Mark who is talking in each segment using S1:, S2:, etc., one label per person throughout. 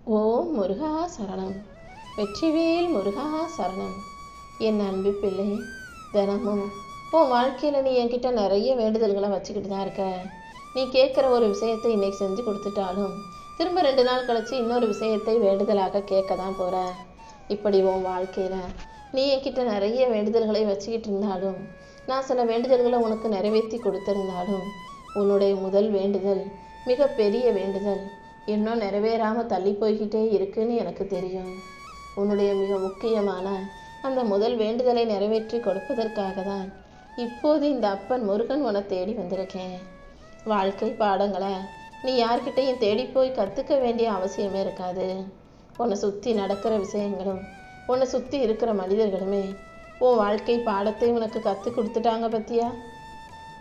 S1: ஓம் முருகா சரணம். வெற்றிவேல் முருகா சரணம். என் அன்பு பிள்ளை, தினமும் உன் வாழ்க்கையில் நீ என்கிட்ட நிறைய வேண்டுதல்களை வச்சுக்கிட்டு தான் இருக்க. நீ கேட்குற ஒரு விஷயத்தை இன்னைக்கு செஞ்சு கொடுத்துட்டாலும் திரும்ப 2 நாள் கழிச்சு இன்னொரு விஷயத்தை வேண்டுதலாக கேட்க தான் போகிற. இப்படி உன் வாழ்க்கையில் நீ என்கிட்ட நிறைய வேண்டுதல்களை வச்சுக்கிட்டு இருந்தாலும், நான் சில வேண்டுதல்களை உனக்கு நிறைவேற்றி கொடுத்துருந்தாலும், உன்னுடைய முதல் வேண்டுதல் மிக பெரிய வேண்டுதல் இன்னும் நிறைவேறாமல் தள்ளி போய்கிட்டே இருக்குன்னு எனக்கு தெரியும். உன்னுடைய மிக முக்கியமான அந்த முதல் வேண்டுதலை நிறைவேற்றி கொடுப்பதற்காக தான் இப்போது இந்த அப்பன் முருகன் உன்னை தேடி வந்திருக்கேன். வாழ்க்கை பாடங்களை நீ யார்கிட்டையும் தேடி போய் கற்றுக்க வேண்டிய அவசியமே இருக்காது. உன்னை சுற்றி நடக்கிற விஷயங்களும் உன்னை சுற்றி இருக்கிற மனிதர்களுமே உன் வாழ்க்கை பாடத்தை உனக்கு கற்றுக் கொடுத்துட்டாங்க. பத்தியா,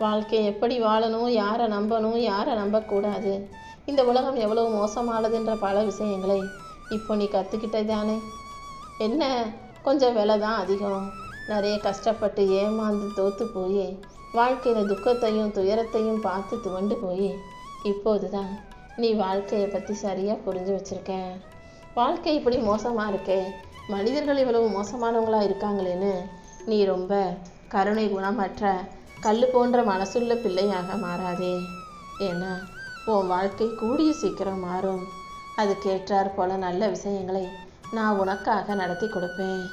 S1: வாழ்க்கை எப்படி வாழணும், யாரை நம்பணும், யாரை நம்பக்கூடாது, இந்த உலகம் எவ்வளவு மோசமானதுன்ற பல விஷயங்களை இப்போ நீ கற்றுக்கிட்டே தானே. என்ன, கொஞ்சம் விலை தான் அதிகம். நிறைய கஷ்டப்பட்டு ஏமாந்து தோற்று போய் வாழ்க்கையில் துக்கத்தையும் துயரத்தையும் பார்த்து துவண்டு போய் இப்போது தான் நீ வாழ்க்கையை பற்றி சரியாக புரிஞ்சு வச்சுருக்க. வாழ்க்கை இப்படி மோசமாக இருக்கே, மனிதர்கள் இவ்வளவு மோசமானவங்களாக இருக்காங்களேன்னு நீ ரொம்ப கருணை குணமற்ற கல் போன்ற மனசுள்ள பிள்ளையாக மாறாதே. ஏன்னா உன் வாழ்க்கை கூடிய சீக்கிரம் மாறும். அதுக்கேற்றார் போல நல்ல விஷயங்களை நான் உனக்காக நடத்தி கொடுப்பேன்.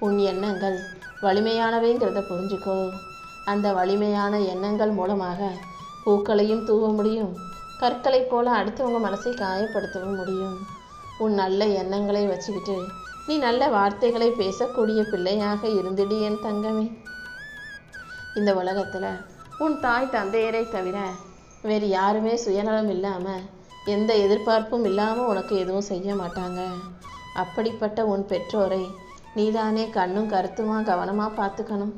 S1: உன் எண்ணங்கள் வலிமையானவைங்கிறத புரிஞ்சுக்கோ. அந்த வலிமையான எண்ணங்கள் மூலமாக பூக்களையும் தூவ முடியும், கற்களை போல அடுத்தவங்க மனசை காயப்படுத்தவும் முடியும். உன் நல்ல எண்ணங்களை வச்சுக்கிட்டு நீ நல்ல வார்த்தைகளை பேசக்கூடிய பிள்ளையாக இருந்துடி என் தங்கமே. இந்த உலகத்தில் உன் தாய் தந்தையரை தவிர வேறு யாருமே சுயநலம் இல்லாமல் எந்த எதிர்பார்ப்பும் இல்லாமல் உனக்கு எதுவும் செய்ய மாட்டாங்க. அப்படிப்பட்ட உன் பெற்றோரை நீதானே கண்ணும் கருத்துமா கவனமாக பார்த்துக்கணும்.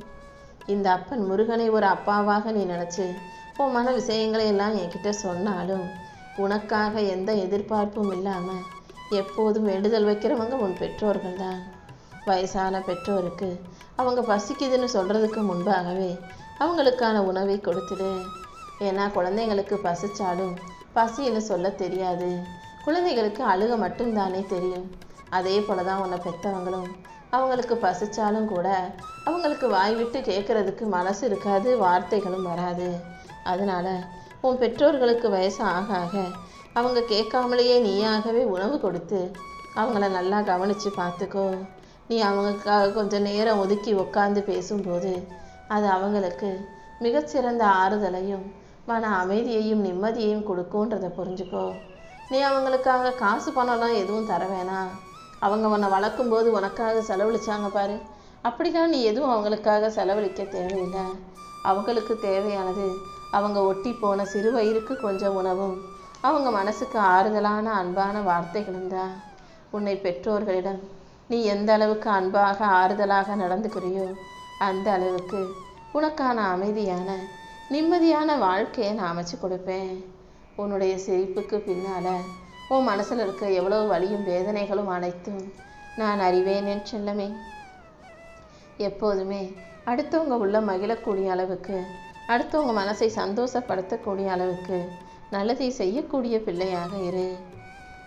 S1: இந்த அப்பன் முருகனை ஒரு அப்பாவாக நீ நினச்சி உன் மன விஷயங்களை எல்லாம் என்கிட்ட சொன்னாலும் உனக்காக எந்த எதிர்பார்ப்பும் இல்லாமல் எப்போதும் வேண்டுதல் வைக்கிறவங்க உன் பெற்றோர்கள் தான். வயசான பெற்றோருக்கு அவங்க பசிக்குதுன்னு சொல்கிறதுக்கு முன்பாகவே அவங்களுக்கான உணவை கொடுத்துடு. ஏன்னா குழந்தைங்களுக்கு பசிச்சாலும் பசின்னு சொல்ல தெரியாது. குழந்தைகளுக்கு அழுக மட்டும்தானே தெரியும். அதே போல தான் உன்னை பெற்றவங்களும் அவங்களுக்கு பசிச்சாலும் கூட அவங்களுக்கு வாய் விட்டு கேட்குறதுக்கு மனசு இருக்காது, வார்த்தைகளும் வராது. அதனால உன் பெற்றோர்களுக்கு வயசு ஆக ஆக அவங்க கேட்காமலேயே நீயாகவே உணவு கொடுத்து அவங்கள நல்லா கவனித்து பார்த்துக்கோ. நீ அவங்களுக்காக கொஞ்சம் நேரம் ஒதுக்கி உட்காந்து பேசும்போது அது அவங்களுக்கு மிகச்சிறந்த ஆறுதலையும் மன அமைதியையும் நிம்மதியையும் கொடுக்குன்றதை புரிஞ்சுக்கோ. நீ அவங்களுக்காக காசு பணம்லாம் எதுவும் தர வேணாம். அவங்க உன்னை வளர்க்கும்போது உனக்காக செலவழிச்சாங்க பாரு, அப்படிதான் நீ எதுவும் அவங்களுக்காக செலவழிக்க தேவையில்லை. அவங்களுக்கு தேவையானது அவங்க ஒட்டி போன சிறு வயிறுக்கு கொஞ்சம் உணவும் அவங்க மனசுக்கு ஆறுதலான அன்பான வார்த்தைகளும் தான். உன்னை பெற்றோர்களிடம் நீ எந்த அளவுக்கு அன்பாக ஆறுதலாக நடந்துக்கிறியோ அந்த அளவுக்கு உனக்கான அமைதியான நிம்மதியான வாழ்க்கையை நான் அமைச்சு கொடுப்பேன். உன்னுடைய சிரிப்புக்கு பின்னால் உன் மனசில் இருக்க எவ்வளவு வலியும் வேதனைகளும் அனைத்தும் நான் அறிவேன் என் செல்லமே. எப்போதுமே அடுத்தவங்க உள்ள மகிழக்கூடிய அளவுக்கு, அடுத்தவங்க மனசை சந்தோஷப்படுத்தக்கூடிய அளவுக்கு நல்லதை செய்யக்கூடிய பிள்ளையாக இரு.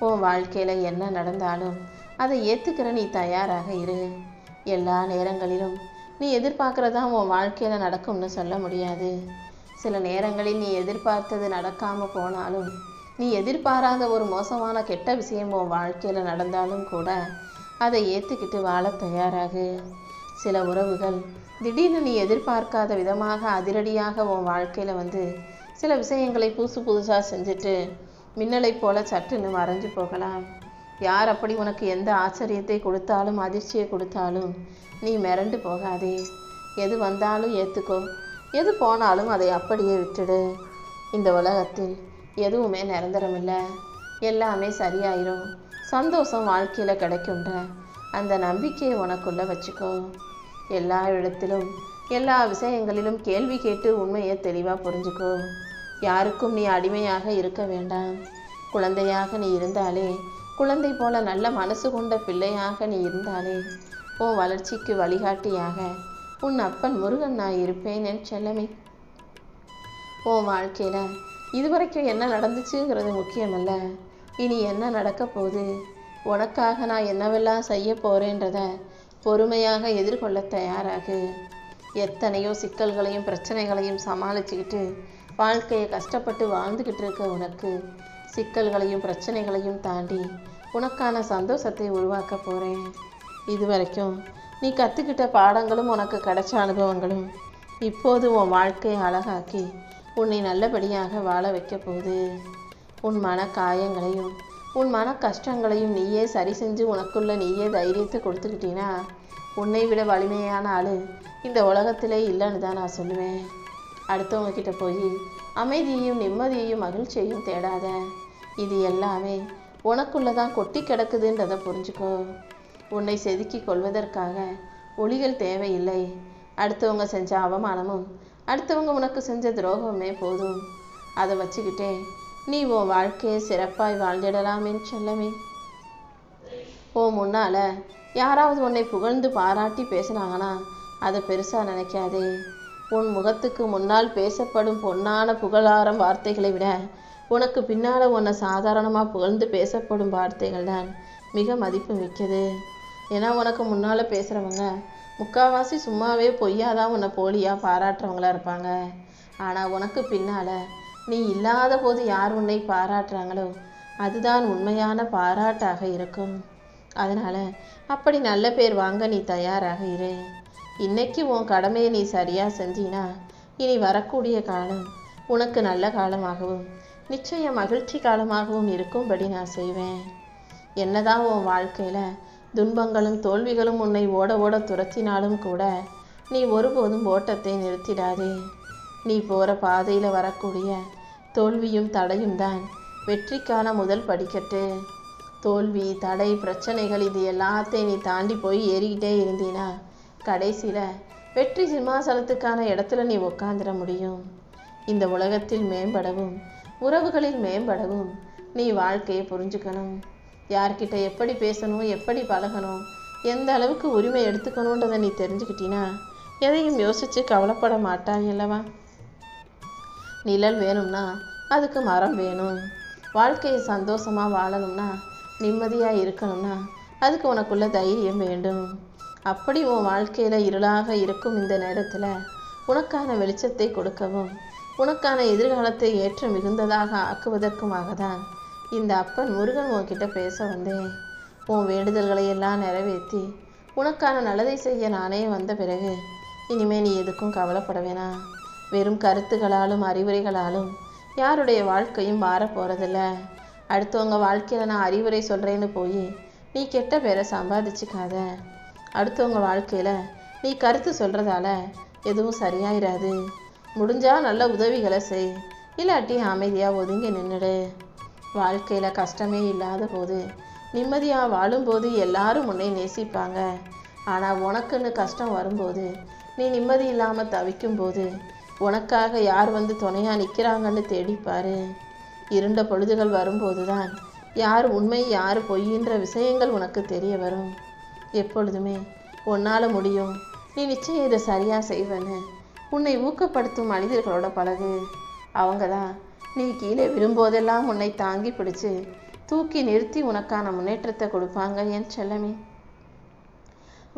S1: உன் வாழ்க்கையில் என்ன நடந்தாலும் அதை ஏற்றுக்கிற நீ தயாராக இரு. எல்லா நேரங்களிலும் நீ எதிர்பார்க்குறதா உன் வாழ்க்கையில் நடக்கும்னு சொல்ல முடியாது. சில நேரங்களில் நீ எதிர்பார்த்தது நடக்காமல் போனாலும், நீ எதிர்பாராத ஒரு மோசமான கெட்ட விஷயம் உன் வாழ்க்கையில் நடந்தாலும் கூட அதை ஏற்றுக்கிட்டு வாழ தயாராகு. சில உறவுகள் திடீர்னு நீ எதிர்பார்க்காத விதமாக அதிரடியாக உன் வாழ்க்கையில் வந்து சில விஷயங்களை புதுசாக செஞ்சுட்டு மின்னலை போல சட்டுன்னு மறைஞ்சு போகலாம். யார் அப்படி உனக்கு எந்த ஆச்சரியத்தை கொடுத்தாலும் அதிர்ச்சியை கொடுத்தாலும் நீ மிரண்டு போகாதே. எது வந்தாலும் ஏற்றுக்கோ, எது போனாலும் அதை அப்படியே விட்டுடு. இந்த உலகத்தில் எதுவுமே நிரந்தரம் இல்லை, எல்லாமே சரியாயிரும். சந்தோஷம் வாழ்க்கையில் கிடைக்குன்ற அந்த நம்பிக்கையை உனக்குள்ளே வச்சுக்கோ. எல்லா இடத்திலும் எல்லா விஷயங்களிலும் கேள்வி கேட்டு உண்மையை தெளிவாக புரிஞ்சுக்கோ. யாருக்கும் நீ அடிமையாக இருக்க வேண்டாம். குழந்தையாக நீ இருந்தாலே, குழந்தை போல நல்ல மனசு கொண்ட பிள்ளையாக நீ இருந்தாலே உன் வளர்ச்சிக்கு வழிகாட்டியாக உன் அப்பன் முருகன் நான் இருப்பேன் என் செல்லமே. உன் வாழ்க்கையில் இதுவரைக்கும் என்ன நடந்துச்சுங்கிறது முக்கியமல்ல, இனி என்ன நடக்க போகுது, உனக்காக நான் என்னவெல்லாம் செய்ய போகிறேன்றத பொறுமையாக எதிர்கொள்ள தயாராகு. எத்தனையோ சிக்கல்களையும் பிரச்சனைகளையும் சமாளிச்சுக்கிட்டு வாழ்க்கையை கஷ்டப்பட்டு வாழ்ந்துக்கிட்டு இருக்க உனக்கு சிக்கல்களையும் பிரச்சனைகளையும் தாண்டி உனக்கான சந்தோஷத்தை உருவாக்க போகிறேன். இது வரைக்கும் நீ கற்றுக்கிட்ட பாடங்களும் உனக்கு கிடைச்ச அனுபவங்களும் இப்போது உன் வாழ்க்கையை அழகாக்கி உன்னை நல்லபடியாக வாழ வைக்க போகுது. உன் மன காயங்களையும் உன் மன கஷ்டங்களையும் நீயே சரி செஞ்சு உனக்குள்ள நீயே தைரியத்தை கொடுத்துக்கிட்டீன்னா உன்னை விட வலிமையான ஆள் இந்த உலகத்திலே இல்லைன்னு தான் நான் சொல்லுவேன். அடுத்தவங்க கிட்ட போய் அமைதியையும் நிம்மதியையும் மகிழ்ச்சியையும் தேடாத. இது எல்லாமே உனக்குள்ளே தான் கொட்டி கிடக்குதுன்றதை புரிஞ்சுக்கோ. உன்னை செதுக்கி கொள்வதற்காக ஒளிகள் தேவையில்லை. அடுத்தவங்க செஞ்ச அவமானமும் அடுத்தவங்க உனக்கு செஞ்ச துரோகமே போதும். அதை வச்சுக்கிட்டே நீ உன் வாழ்க்கையை சிறப்பாய் வாழ்ந்திடலாமே செல்லமே. முன்னால் யாராவது உன்னை புகழ்ந்து பாராட்டி பேசினாங்கன்னா அதை பெருசாக நினைக்காதே. உன் முகத்துக்கு முன்னால் பேசப்படும் பொன்னான புகழாரம் வார்த்தைகளை விட உனக்கு பின்னால் உன்னை சாதாரணமாக புகழ்ந்து பேசப்படும் வார்த்தைகள் தான் மிக மதிப்பு மிக்கது. ஏன்னா உனக்கு முன்னால் பேசுகிறவங்க முக்கால்வாசி சும்மாவே பொய்யாதான் உன்னை போலியாக பாராட்டுறவங்களா இருப்பாங்க. ஆனால் உனக்கு பின்னால் நீ இல்லாத போது யார் உன்னை பாராட்டுறாங்களோ அதுதான் உண்மையான பாராட்டாக இருக்கும். அதனால் அப்படி நல்ல பேர் வாங்க நீ தயாராக இரு. இன்னைக்கு உன் கடமையை நீ சரியாக செஞ்சினா இனி வரக்கூடிய காலம் உனக்கு நல்ல காலமாகவும் நிச்சயம் மகிழ்ச்சி காலமாகவும் இருக்கும்படி நான் செய்வேன். என்னதான் உன் வாழ்க்கையில் துன்பங்களும் தோல்விகளும் உன்னை ஓட ஓட துரத்தினாலும் கூட நீ ஒருபோதும் ஓட்டத்தை நிறுத்திடாதே. நீ போகிற பாதையில் வரக்கூடிய தோல்வியும் தடையும் தான் வெற்றிக்கான முதல் படிக்கட்டு. தோல்வி தடை பிரச்சனைகள் இது எல்லாத்தையும் நீ தாண்டி போய் ஏறிக்கிட்டே இருந்தீனா கடைசியில் வெற்றி சிம்மாசனத்துக்கான இடத்துல நீ உட்காந்துட முடியும். இந்த உலகத்தில் மேம்படவும் உறவுகளில் மேம்படவும் நீ வாழ்க்கையை புரிஞ்சுக்கணும். யார்கிட்ட எப்படி பேசணும், எப்படி பழகணும், எந்த அளவுக்கு உரிமை எடுத்துக்கணுன்றதை நீ தெரிஞ்சுக்கிட்டினா எதையும் யோசித்து கவலைப்பட மாட்டாய் அல்லவா. நிழல் வேணும்னா அதுக்கு மரம் வேணும். வாழ்க்கையை சந்தோஷமாக வாழணும்னா நிம்மதியாக இருக்கணும்னா அதுக்கு உனக்குள்ள தைரியம் வேண்டும். அப்படி உன் வாழ்க்கையில் இருளாக இருக்கும் இந்த நேரத்தில் உனக்கான வெளிச்சத்தை கொடுக்கவும் உனக்கான எதிர்காலத்தை ஏற்ற மிகுந்ததாக ஆக்குவதற்குமாக தான் இந்த அப்பன் முருகன் உன்கிட்ட பேச வந்தேன். உன் வேண்டுதல்களை எல்லாம் நிறைவேற்றி உனக்கான நல்லதை செய்ய நானே வந்த பிறகு இனிமே நீ எதுக்கும் கவலைப்பட வேணாம். வெறும் கருத்துகளாலும் அறிவுரைகளாலும் யாருடைய வாழ்க்கையும் மாற போகிறதில்ல. அடுத்தவங்க வாழ்க்கையில் நான் அறிவுரை சொல்கிறேன்னு போய் நீ கெட்ட பேரை சம்பாதிச்சுக்காத. அடுத்தவங்க வாழ்க்கையில் நீ கருத்து சொல்கிறதால எதுவும் சரியாயிராது. முடிஞ்சால் நல்ல உதவிகளை செய், இல்லாட்டி அமைதியாக ஒதுங்கி நின்றுடு. வாழ்க்கையில் கஷ்டமே இல்லாத போது நிம்மதியாக வாழும்போது எல்லாரும் உன்னை நேசிப்பாங்க. ஆனால் உனக்குன்னு கஷ்டம் வரும்போது நீ நிம்மதி இல்லாமல் தவிக்கும்போது உனக்காக யார் வந்து துணையாக நிற்கிறாங்கன்னு தேடிப்பாரு. இருண்ட பொழுதுகள் வரும்போது தான் யார் உண்மை யார் பொய்யின்ற விஷயங்கள் உனக்கு தெரிய வரும். எப்பொழுதுமே உன்னால் முடியும், நீ நிச்சயம் இதை சரியாக செய்வேன்னு உன்னை ஊக்கப்படுத்தும் மனிதர்களோட பழகு. அவங்க தான் நீ கீழே விழும்போதெல்லாம் உன்னை தாங்கி பிடிச்சு தூக்கி நிறுத்தி உனக்கான முன்னேற்றத்தை கொடுப்பாங்க என் செல்லமே.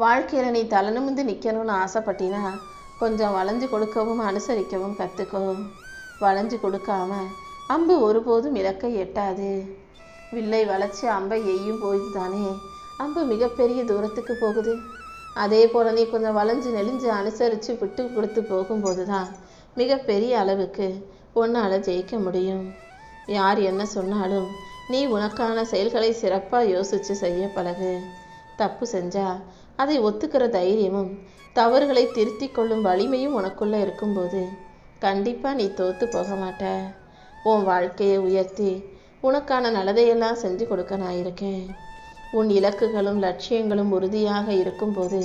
S1: வாழ்க்கையில் நீ தலை நிமிர்ந்து நிற்கணும்னு ஆசைப்பட்டினா கொஞ்சம் வளைஞ்சு கொடுக்கவும் அனுசரிக்கவும் கற்றுக்கோ. வளைஞ்சு கொடுக்காம அம்பு ஒருபோதும் இலக்கை எட்டாது. வில்லை வளைச்சி அம்பை எய்யும் போது தானே அம்பு மிகப்பெரிய தூரத்துக்கு போகுது. அதே போல் நீ கொஞ்சம் வளைஞ்சு நெளிஞ்சு அனுசரித்து விட்டு கொடுத்து போகும்போது தான் மிகப்பெரிய அளவுக்கு உன்னால் ஜெயிக்க முடியும். யார் என்ன சொன்னாலும் நீ உனக்கான செயல்களை சிறப்பாக யோசித்து செய்ய பழகு. தப்பு செஞ்சால் அதை ஒத்துக்கிற தைரியமும் தவறுகளை திருத்தி கொள்ளும் வலிமையும் உனக்குள்ளே இருக்கும்போது கண்டிப்பாக நீ தோற்று போக மாட்ட. உன் வாழ்க்கையை உயர்த்தி உனக்கான நல்லதையெல்லாம் செஞ்சு கொடுக்க நான் இருக்கேன். உன் இலக்குகளும் லட்சியங்களும் உறுதியாக இருக்கும்போது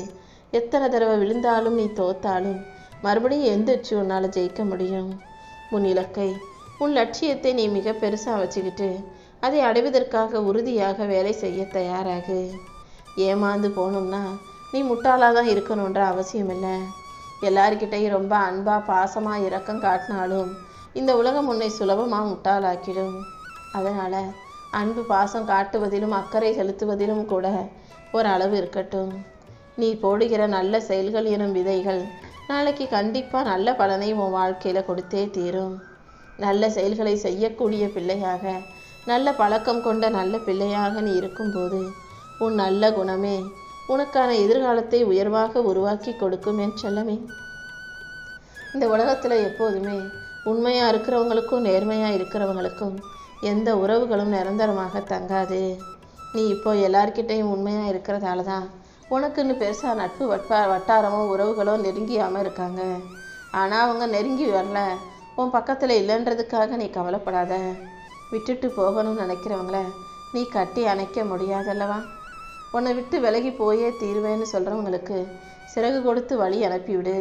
S1: எத்தனை தடவை விழுந்தாலும் நீ தோத்தாலும் மறுபடியும் எந்திரிச்சு உன்னால் ஜெயிக்க முடியும். உன் இலக்கை உன் லட்சியத்தை நீ மிக பெருசாக வச்சுக்கிட்டு அதை அடைவதற்காக உறுதியாக வேலை செய்ய தயாராகு. ஏமாந்து போகணும்னா நீ முட்டாளாக தான் இருக்கணுன்ற அவசியம் இல்லை. எல்லார்கிட்டையும் ரொம்ப அன்பாக பாசமாக இரக்கம் காட்டினாலும் இந்த உலகம் உன்னை சுலபமாக முட்டாளாக்கிடும். அதனால் அன்பு பாசம் காட்டுவதிலும் அக்கறை செலுத்துவதிலும் கூட ஒரு அளவு இருக்கட்டும். நீ போடுகிற நல்ல செயல்கள் எனும் விதைகள் நாளைக்கு கண்டிப்பாக நல்ல பலனை உன் வாழ்க்கையில் கொடுத்தே தீரும். நல்ல செயல்களை செய்யக்கூடிய பிள்ளையாக, நல்ல பழக்கம் கொண்ட நல்ல பிள்ளையாக நீ இருக்கும்போது உன் நல்ல குணமே உனக்கான எதிர்காலத்தை உயர்வாக உருவாக்கி கொடுக்கும் என் செல்லமே. இந்த உலகத்தில் எப்போதுமே உண்மையாக இருக்கிறவங்களுக்கும் நேர்மையாக இருக்கிறவங்களுக்கும் எந்த உறவுகளும் நிரந்தரமாக தங்காது. நீ இப்போ எல்லார்கிட்டையும் உண்மையாக இருக்கிறதால தான் உனக்குன்னு பெருசாக நட்பு வட்டாரமோ உறவுகளோ நெருங்கியாமல் இருக்காங்க. ஆனால் அவங்க நெருங்கி வரல, உன் பக்கத்தில் இல்லைன்றதுக்காக நீ கவலைப்படாத. விட்டுட்டு போகணும்னு நினைக்கிறவங்கள நீ கட்டி அணைக்க முடியாதல்லவா. உன்னை விட்டு விலகி போயே தீருவேன்னு சொல்கிறவங்களுக்கு சிறகு கொடுத்து வழி அனுப்பிவிடு.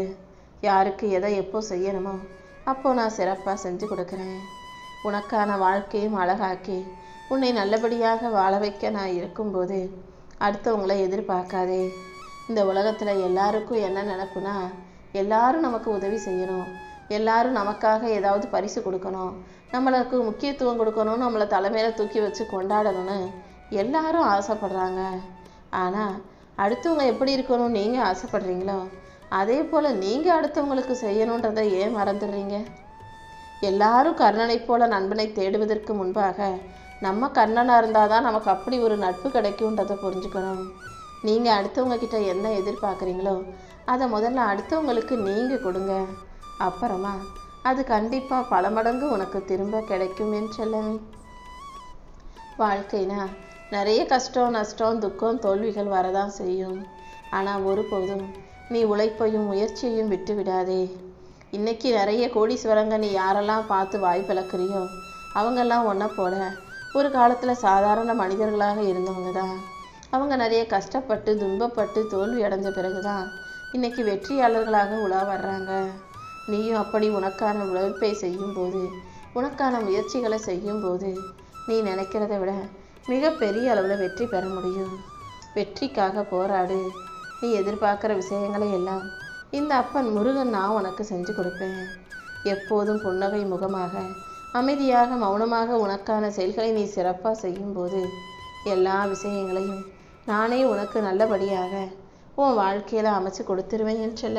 S1: யாருக்கு எதை எப்போ செய்யணுமோ அப்போ நான் சிறப்பாக செஞ்சு கொடுக்குறேன். உனக்கான வாழ்க்கையும் அழகாக்கி உன்னை நல்லபடியாக வாழ வைக்க நான் இருக்கும்போது அடுத்தவங்களை எதிர்பார்க்காதே. இந்த உலகத்தில் எல்லாருக்கும் என்ன நினைப்புனா, எல்லாரும் நமக்கு உதவி செய்யணும், எல்லாரும் நமக்காக ஏதாவது பரிசு கொடுக்கணும், நம்மளுக்கு முக்கியத்துவம் கொடுக்கணும், நம்மளை தலைமையில் தூக்கி வச்சு கொண்டாடணும்னு எல்லாரும் ஆசைப்படுறாங்க. ஆனால் அடுத்தவங்க எப்படி இருக்கணும் நீங்கள் ஆசைப்படுறீங்களோ அதே போல் நீங்கள் அடுத்தவங்களுக்கு செய்யணுன்றதை ஏன் மறந்துடுறீங்க? எல்லாரும் கர்ணனை போல நண்பனை தேடுவதற்கு முன்பாக நம்ம கர்ணனாக இருந்தால் தான் நமக்கு அப்படி ஒரு நட்பு கிடைக்கும்ன்றதை புரிஞ்சுக்கணும். நீங்கள் அடுத்தவங்க கிட்ட என்ன எதிர்பார்க்குறீங்களோ அதை முதல்ல அடுத்தவங்களுக்கு நீங்கள் கொடுங்க. அப்புறமா அது கண்டிப்பாக பல மடங்கு உனக்கு திரும்ப கிடைக்கும் என் செல்லமே. வாழ்க்கைனா நிறைய கஷ்டம், நஷ்டம், துக்கம், தோல்விகள் வரதான் செய்யும். ஆனால் ஒருபோதும் நீ உழைப்பையும் முயற்சியையும் விட்டு விடாதே. இன்னைக்கு நிறைய கோடீஸ்வரங்க நீ யாரெல்லாம் பார்த்து வாய் பிளக்குறியோ அவங்கெல்லாம் ஒன்றை போல ஒரு காலத்தில் சாதாரண மனிதர்களாக இருந்தவங்க தான். அவங்க நிறைய கஷ்டப்பட்டு துன்பப்பட்டு தோல்வி அடைஞ்ச பிறகு தான் இன்னைக்கு வெற்றியாளர்களாக உலா வர்றாங்க. நீயும் அப்படி உனக்கான உழைப்பை செய்யும்போது, உனக்கான முயற்சிகளை செய்யும்போது நீ நினைக்கிறத விட மிகப்பெரிய அளவில் வெற்றி பெற முடியும். வெற்றிக்காக போராடு. நீ எதிர்பார்க்குற விஷயங்களை எல்லாம் இந்த அப்பன் முருகன் நான் உனக்கு செஞ்சு கொடுப்பேன். எப்போதும் புன்னகை முகமாக, அமைதியாக, மௌனமாக உனக்கான செயல்களை நீ சிறப்பாக செய்யும்போது எல்லா விஷயங்களையும் நானே உனக்கு நல்லபடியாக உன் வாழ்க்கையில் அமைச்சு கொடுத்துருவேன் என் செல்ல.